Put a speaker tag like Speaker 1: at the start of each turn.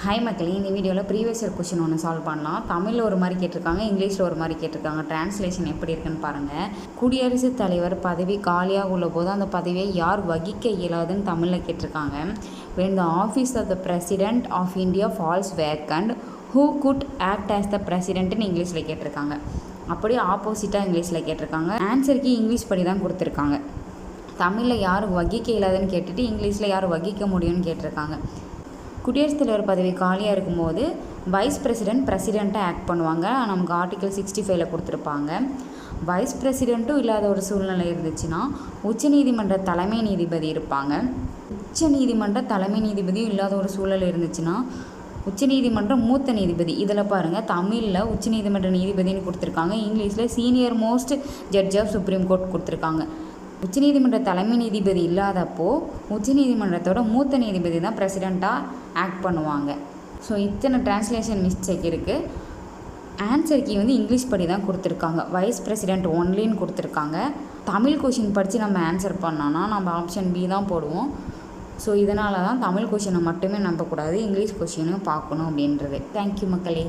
Speaker 1: Hi மக்களே, இந்த வீடியோவில் ப்ரீவியஸ் இயர் கொஷின் ஒன்று சால்வ் பண்ணலாம். தமிழில் ஒரு மாதிரி கேட்டிருக்காங்க, இங்கிலீஷில் ஒரு மாதிரி கேட்டிருக்காங்க. டிரான்ஸ்லேஷன் எப்படி இருக்குன்னு பாருங்கள். குடியரசுத் தலைவர் பதவி காலியாக உள்ள போது அந்த பதவியை யார் வகிக்க இயலாதுன்னு தமிழில் கேட்டிருக்காங்க. when the office of the president of India falls vacant, who could act as the presidentன்னு இங்கிலீஷில் கேட்டிருக்காங்க. அப்படியே ஆப்போசிட்டாக இங்கிலீஷில் கேட்டிருக்காங்க. ஆன்சருக்கு இங்கிலீஷ் படி தான் கொடுத்துருக்காங்க. தமிழில் யார் வகிக்க இயலாதுன்னு கேட்டுட்டு இங்கிலீஷில் யார் வகிக்க முடியும்னு கேட்டிருக்காங்க. குடியரசுத் தலைவர் பதவி காலியாக இருக்கும்போது வைஸ் பிரசிடெண்ட்டாக ஆக்ட் பண்ணுவாங்க. நமக்கு ஆர்டிகல் 65 கொடுத்துருப்பாங்க. வைஸ் பிரசிடெண்ட்டும் இல்லாத ஒரு சூழ்நிலை இருந்துச்சுன்னா உச்சநீதிமன்ற தலைமை நீதிபதி இருப்பாங்க. உச்சநீதிமன்ற தலைமை நீதிபதியும் இல்லாத ஒரு சூழல் இருந்துச்சுன்னா உச்சநீதிமன்ற மூத்த நீதிபதி. இதில் பாருங்கள், தமிழில் உச்சநீதிமன்ற நீதிபதினு கொடுத்துருக்காங்க, இங்கிலீஷில் senior most judge of supreme court கொடுத்துருக்காங்க. உச்சநீதிமன்ற தலைமை நீதிபதி இல்லாதப்போ உச்சநீதிமன்றத்தோட மூத்த நீதிபதி தான் பிரசிடெண்ட்டாக ஆக்ட் பண்ணுவாங்க. ஸோ இத்தனை டிரான்ஸ்லேஷன் மிஸ்டேக் இருக்குது. ஆன்சர் கீ இங்கிலீஷ் படி தான் கொடுத்துருக்காங்க. வைஸ் பிரசிடெண்ட் ஒன்லின்னு கொடுத்துருக்காங்க. தமிழ் கொஷின் படித்து நம்ம ஆன்சர் பண்ணோன்னா நம்ம ஆப்ஷன் பி தான் போடுவோம். ஸோ இதனால தான் தமிழ் கொஷினை மட்டுமே நம்பக்கூடாது, இங்கிலீஷ் கொஷினும் பார்க்கணும் அப்படின்றது. தேங்க்யூ மக்களே.